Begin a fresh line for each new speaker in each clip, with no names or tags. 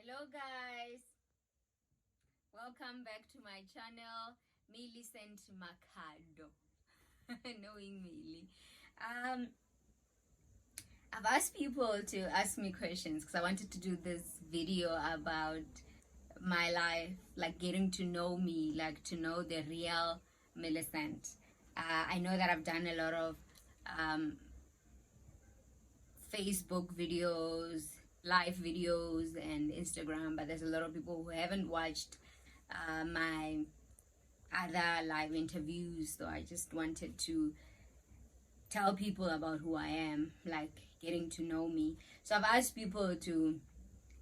Hello guys, welcome back to my channel, Millicent Makhado. Knowing Millie. I've asked people to ask me questions because I wanted to do this video about my life, like getting to know me, like to know the real Millicent. I know that I've done a lot of Facebook videos, live videos, and Instagram, but there's a lot of people who haven't watched my other live interviews. So I just wanted to tell people about who I am, like getting to know me. So I've asked people to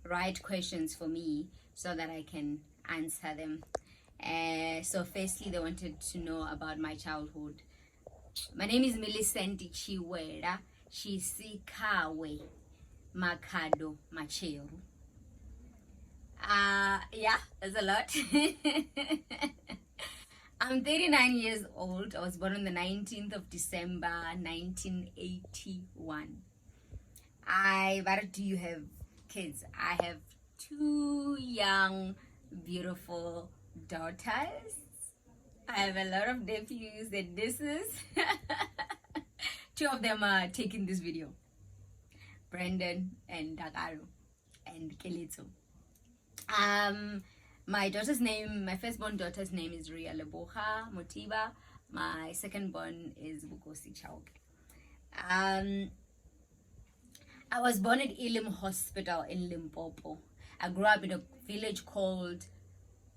write questions for me so that I can answer them. So firstly, they wanted to know about my childhood. My name is Millicent Chiwera Shisikawe Makhado Macheru. Yeah, that's a lot. I'm 39 years old. I was born on the 19th of December 1981. But do you have kids? I have two young, beautiful daughters. I have a lot of nephews and nieces. Two of them are taking this video. Brandon and Dagaro and Kelito. My firstborn daughter's name is Ria Leboha Motiba. My secondborn is Bukosi Chauke. I was born at Elim Hospital in Limpopo. I grew up in a village called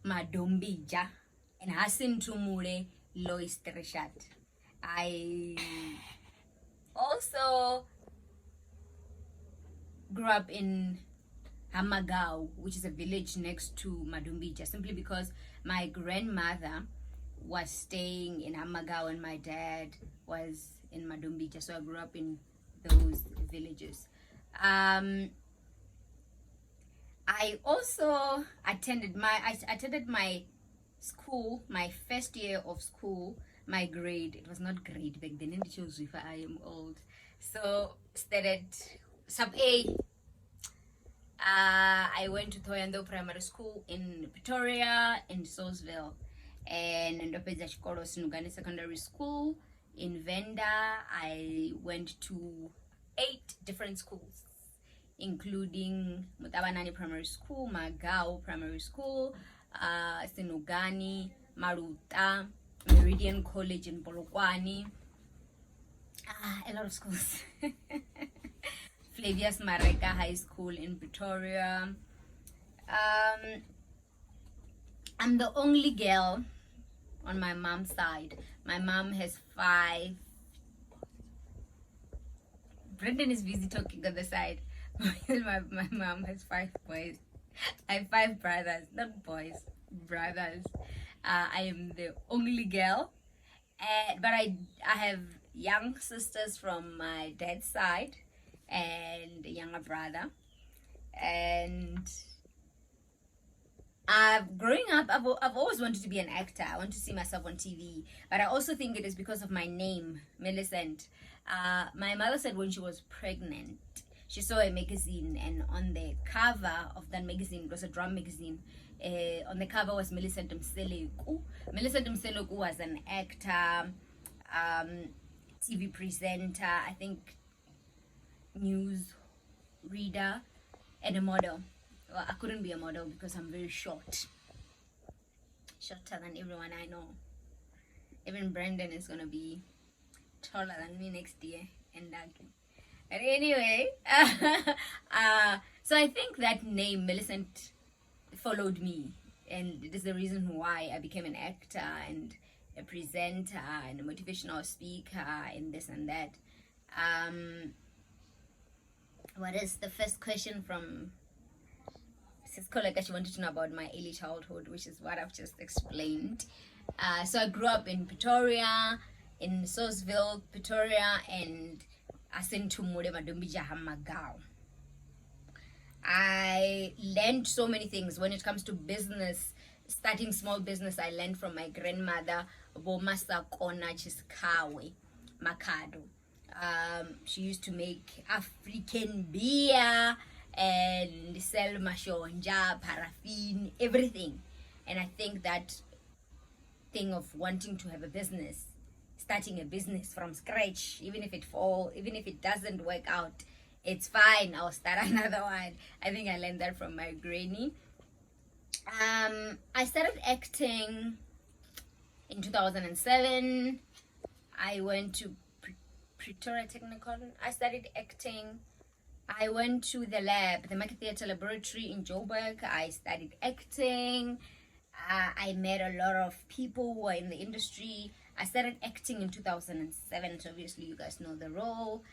Madombija and Hasim Tumure Lois Tereshat. I also grew up in Hamagao, which is a village next to Madumbija, simply because my grandmother was staying in Hamagao and my dad was in Madumbija, so I grew up in those villages. I also attended my school, my first year of school, my grade. It was not grade back then. It shows if I am old. So started sub A. I went to Thoyando Primary School in Pretoria, in Salisbury, and Ndopeza Chikolo Sinugani Secondary School in Venda. I went to 8 different schools, including Mutabanani Primary School, Magao Primary School, Sinugani, Maruta, Meridian College in Polokwane. A lot of schools. Flavius Mareka High School in Pretoria. I'm the only girl on my mom's side. My mom has 5. Brendan is busy talking on the side. my mom has 5 boys. I have 5 brothers, not boys, brothers. I am the only girl, but I have young sisters from my dad's side and a younger brother. And growing up, I've always wanted to be an actor. I want to see myself on TV, but I also think it is because of my name, Millicent. My mother said when she was pregnant, she saw a magazine, and on the cover of that magazine, it was a drum magazine, on the cover was Millicent Mseleku. Millicent Mseleku was an actor, TV presenter, I think news reader, and a model. Well, I couldn't be a model because I'm very shorter than everyone I know. Even Brandon is gonna be taller than me next year, and darker. But anyway, so I think that name Millicent followed me, and it is the reason why I became an actor and a presenter and a motivational speaker and this and that. What is the first question from Siskolega? She wanted to know about my early childhood, which is what I've just explained. So I grew up in Pretoria, in Salisbury, Pretoria, and Asentumure Madombija Hamagao. I learned so many things when it comes to business. Starting small business, I learned from my grandmother, Bomasa Kona Chiskawe Makhado. She used to make African beer and sell mashonja, paraffin, everything. And I think that thing of wanting to have a business, starting a business from scratch, even if it doesn't work out, it's fine, I'll start another one. I think I learned that from my granny. I started acting in 2007. I went to Pretoria Technical. I studied acting. I went to the lab, the Makhado Theatre Laboratory in Joburg. I studied acting. I met a lot of people who are in the industry. I started acting in 2007, so obviously you guys know the role.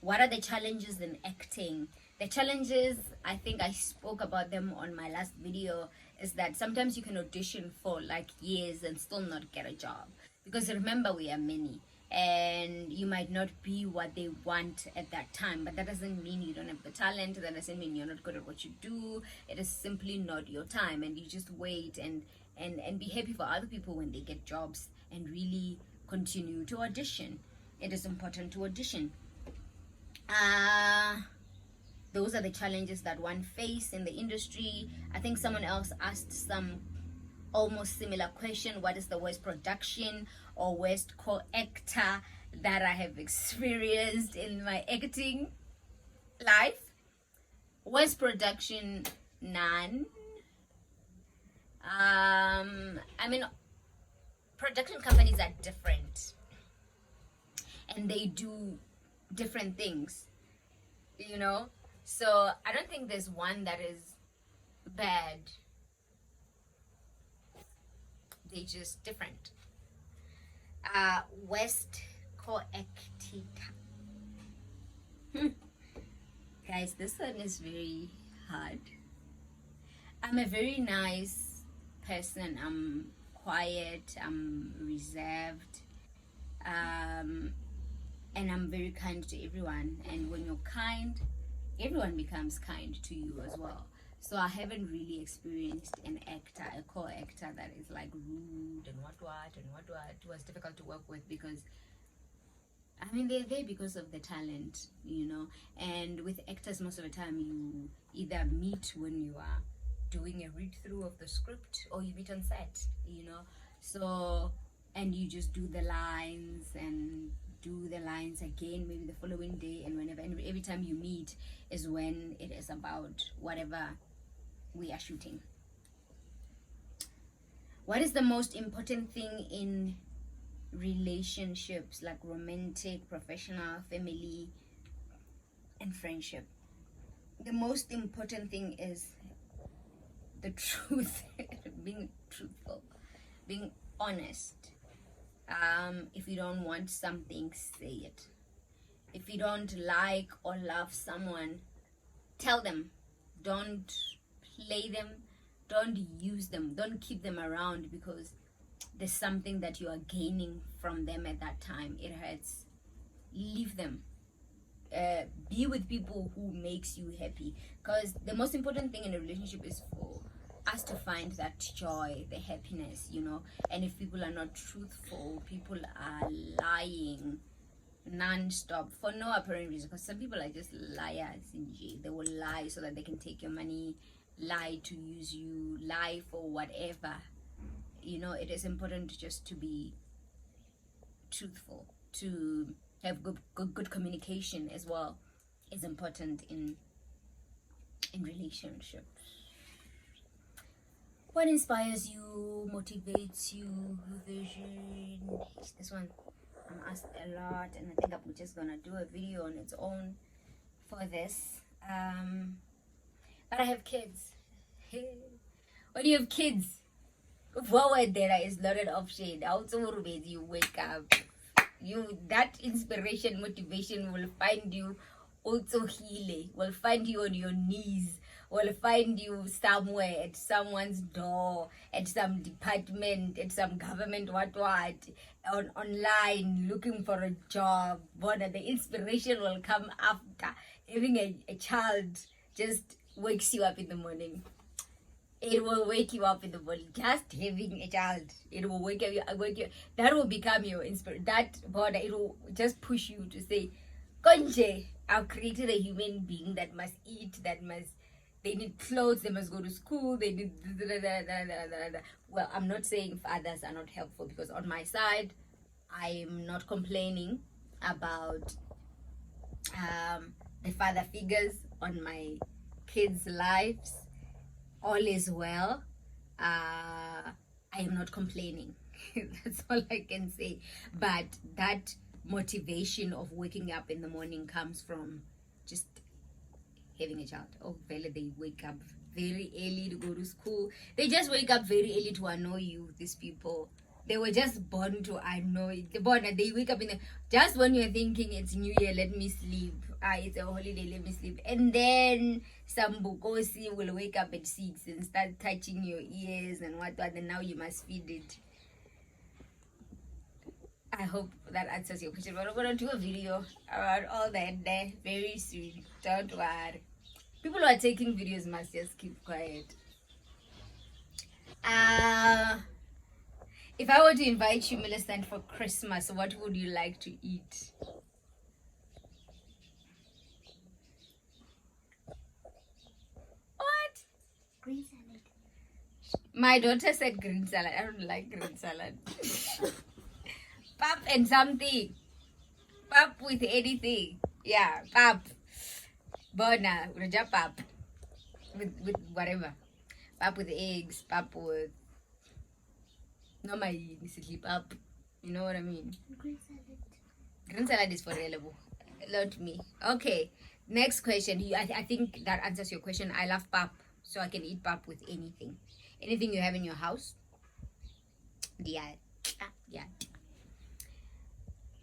What are the challenges in acting? The challenges, I think I spoke about them on my last video, is that sometimes you can audition for like years and still not get a job. Because remember, we are many, and you might not be what they want at that time, but that doesn't mean you don't have the talent. That doesn't mean you're not good at what you do. It is simply not your time, and you just wait and be happy for other people when they get jobs, and really continue to audition. It is important to audition. Those are the challenges that one face in the industry. I think someone else asked some almost similar question: what is the worst production or worst co-actor that I have experienced in my acting life? Worst production, none. I mean, production companies are different, and they do different things, you know. So I don't think there's one that is bad. They're just different. West co-actor. Guys, this one is very hard. I'm a very nice person. I'm quiet. I'm reserved. And I'm very kind to everyone. And when you're kind, everyone becomes kind to you as well. So I haven't really experienced an actor, a co-actor that is like rude and what. It was difficult to work with, because I mean, they're there because of the talent, you know. And with actors, most of the time you either meet when you are doing a read through of the script, or you meet on set, you know. So, and you just do the lines and do the lines again maybe the following day, and whenever, and every time you meet is when it is about whatever we are shooting. What is the most important thing in relationships, like romantic, professional, family, and friendship? The most important thing is the truth. Being truthful, being honest. If you don't want something, say it. If you don't like or love someone, tell them. Don't play them, don't use them, don't keep them around because there's something that you are gaining from them at that time. It hurts. Leave them. Be with people who makes you happy, because the most important thing in a relationship is for us to find that joy, the happiness, you know. And if people are not truthful, people are lying non-stop for no apparent reason, because some people are just liars in jail. They will lie so that they can take your money, lie to use you, lie for whatever, you know. It is important just to be truthful, to have good communication as well is important in relationships. What inspires you, motivates you, vision? This one I'm asked a lot, and I think I'm just gonna do a video on its own for this. But I have kids. When you have kids, forward there is not an option. Also, you wake up. That inspiration, motivation will find you also healing, will find you on your knees, will find you somewhere at someone's door, at some department, at some government, online, looking for a job. But the inspiration will come after having a child. Just wakes you up in the morning. It will wake you up in the morning. Just having a child, it will wake you. That will become your inspiration. That border, it will just push you to say, Konje, I've created a human being that must eat, they need clothes, they must go to school, they need. Well, I'm not saying fathers are not helpful, because on my side, I'm not complaining about the father figures on my kids' lives. All is well. I am not complaining. That's all I can say. But that motivation of waking up in the morning comes from just having a child. Oh, Bella, they wake up very early to go to school. They just wake up very early to annoy you, these people. They were just born to annoy. They wake up in the, just when you're thinking it's New Year, let me sleep. It's a holiday, let me sleep. And then some bukosi will wake up at 6 and start touching your ears and what, and now you must feed it. I hope that answers your question. But I'm going to do a video about all that there very soon. Don't worry. People who are taking videos must just keep quiet. If I were to invite you, Millicent, for Christmas, what would you like to eat? What?
Green salad.
My daughter said green salad. I don't like green salad. Pap and something. Pap with anything. Yeah, pap. Bona, Raja pap. With whatever. Pap with eggs, pap with... No, my pap. You know what I mean?
Green salad.
Green salad is for reliable. Not me. Okay. Next question. I think that answers your question. I love pap, so I can eat pap with anything. Anything you have in your house. Yeah.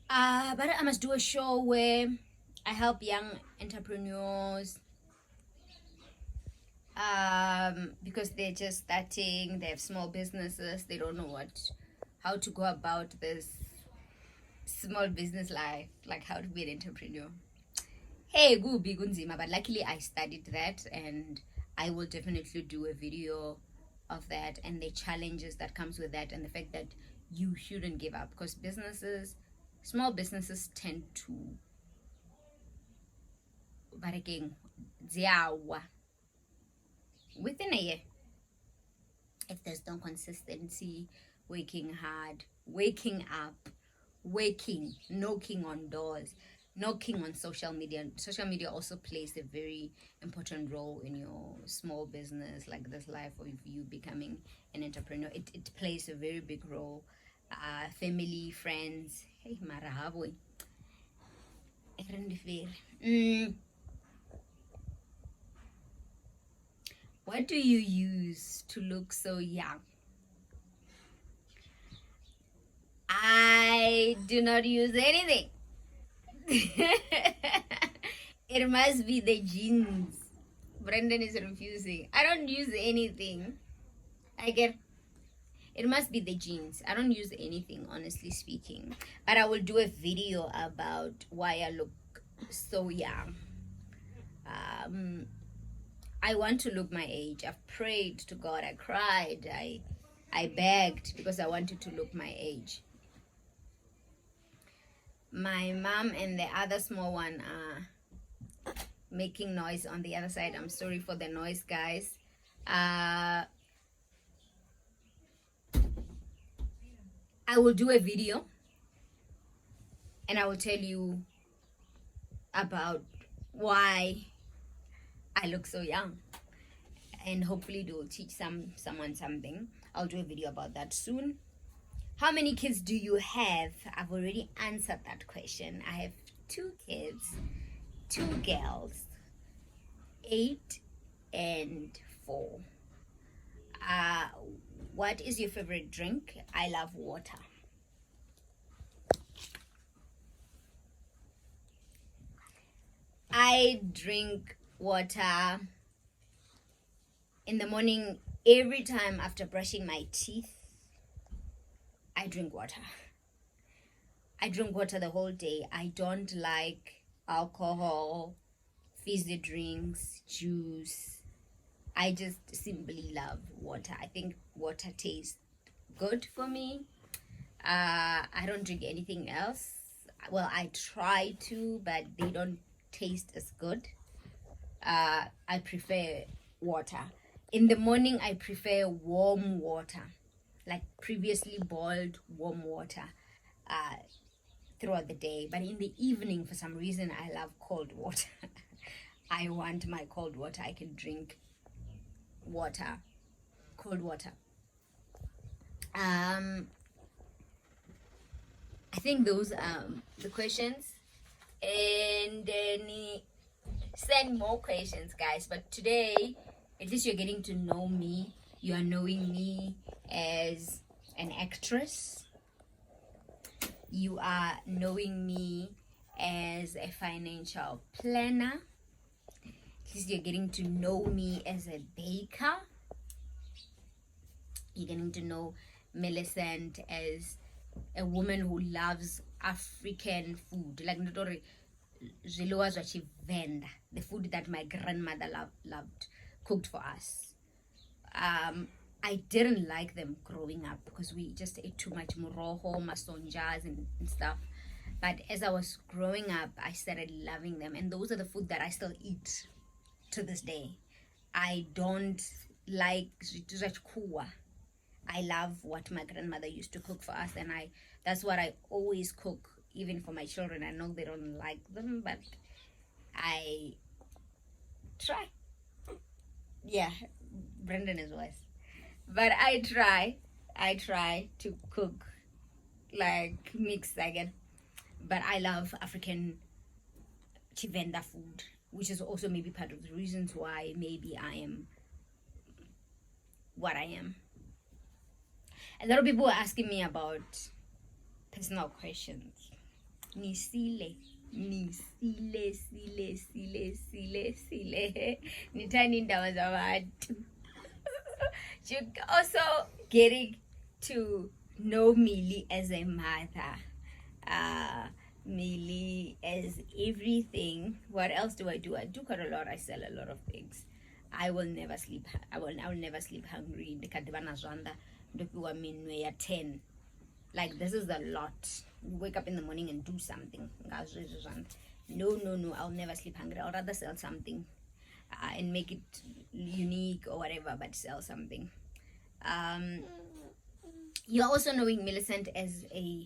But I must do a show where I help young entrepreneurs because they're just starting, they have small businesses, they don't know how to go about this small business life, like how to be an entrepreneur. Hey, but luckily I studied that, and I will definitely do a video of that and the challenges that comes with that, and the fact that you shouldn't give up, because small businesses tend to, but again, within a year, if there's no consistency, working hard, waking up, knocking on doors, knocking on social media. Social media also plays a very important role in your small business, like this life of you becoming an entrepreneur. It plays a very big role. Family, friends. Hey, marahaboy. What do you use to look so young? I do not use anything. It must be the jeans. Brendan is refusing. I don't use anything. It must be the jeans. I don't use anything, honestly speaking. But I will do a video about why I look so young. I want to look my age. I've prayed to God. I cried. I begged because I wanted to look my age. My mom and the other small one are making noise on the other side. I'm sorry for the noise, guys. I will do a video and I will tell you about why I look so young, and hopefully it will teach someone something. I'll do a video about that soon. How many kids do you have? I've already answered that question. I have 2 kids, 2 girls, 8 and 4. What is your favorite drink? I love water. I drink water in the morning. Every time after brushing my teeth, I drink water. I drink water the whole day. I don't like alcohol, fizzy drinks, juice. I just simply love water. I think water tastes good for me. I don't drink anything else. Well, I try to, but they don't taste as good. I prefer water. In the morning, I prefer warm water, like previously boiled warm water throughout the day. But in the evening, for some reason, I love cold water. I want my cold water. I can drink water, cold water. I think those are the questions. And then send more questions, guys. But today, at least you're getting to know me. You are knowing me as an actress. You are knowing me as a financial planner. At least you're getting to know me as a baker. You're getting to know Millicent as a woman who loves African food. Like the food that my grandmother loved, cooked for us. I didn't like them growing up because we just ate too much moroho, masonjas and stuff. But as I was growing up, I started loving them. And those are the food that I still eat to this day. I don't like kuwa. I love what my grandmother used to cook for us, and that's what I always cook, even for my children. I know they don't like them, but I try. Yeah, Brendan is worse. But I try to cook, like mix again. But I love African Chivenda food, which is also maybe part of the reasons why maybe I am what I am. A lot of people are asking me about personal questions. Nisile. Nitani ndawa za watu. You're also getting to know Millie as a mother. Millie as everything. What else do? I do quite a lot. I sell a lot of things. I will never sleep. I will never sleep hungry. Ndopiwa minwe ya 10. Like, this is a lot. You wake up in the morning and do something. No, I'll never sleep hungry. I'll rather sell something and make it unique or whatever, but sell something. You're also knowing Millicent as a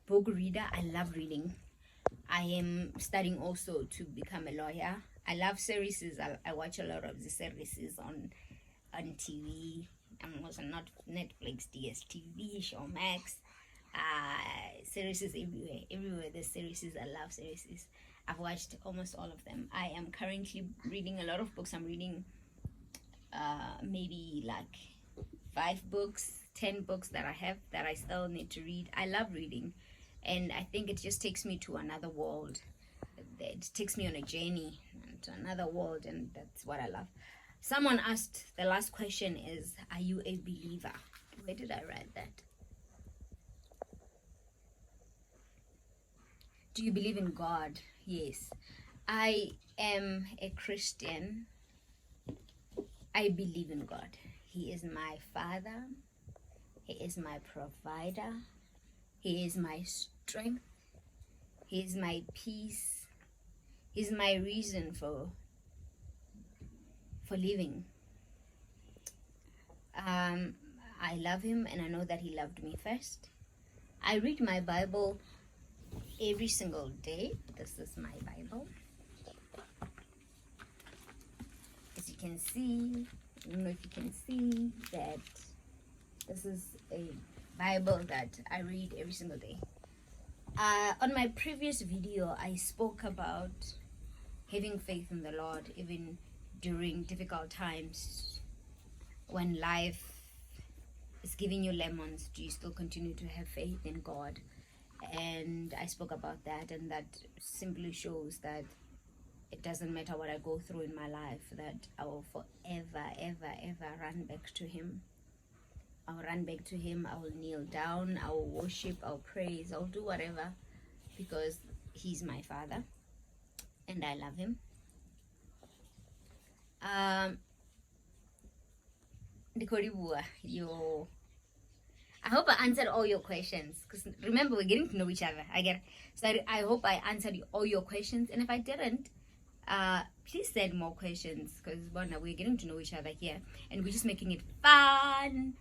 book reader. I love reading. I am studying also to become a lawyer. I love series. I watch a lot of the series on TV. I'm also not Netflix, DSTV, Showmax, series everywhere. There's series. I love series. I've watched almost all of them. I am currently reading a lot of books. I'm reading maybe like 5 books, 10 books that I have that I still need to read. I love reading, and I think it just takes me to another world. It takes me on a journey to another world, and that's what I love. Someone asked, the last question is, are you a believer? Where did I write that? Do you believe in God? Yes. I am a Christian. I believe in God. He is my Father. He is my provider. He is my strength. He is my peace. He's my reason for living. I love him, and I know that he loved me first. I read my Bible every single day. This is my Bible. As you can see, I don't know if you can see that this is a Bible that I read every single day. On my previous video, I spoke about having faith in the Lord, even during difficult times when life is giving you lemons. Do you still continue to have faith in God? And I spoke about that, and that simply shows that it doesn't matter what I go through in my life, that I will forever, ever run back to him. I'll run back to him. I will kneel down. I will worship. I'll praise. I'll do whatever, because he's my Father and I love him. I hope I answered all your questions. Because remember, we're getting to know each other. I get it. So I hope I answered all your questions. And if I didn't, please send more questions. Because we're getting to know each other here. And we're just making it fun.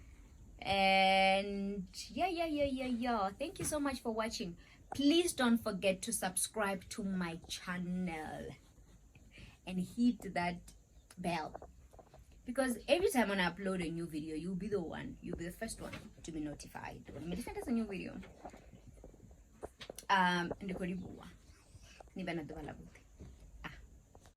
And yeah. Thank you so much for watching. Please don't forget to subscribe to my channel. And hit that bell. Because every time when I upload a new video, you'll be the first one to be notified. When Millicent has a new video,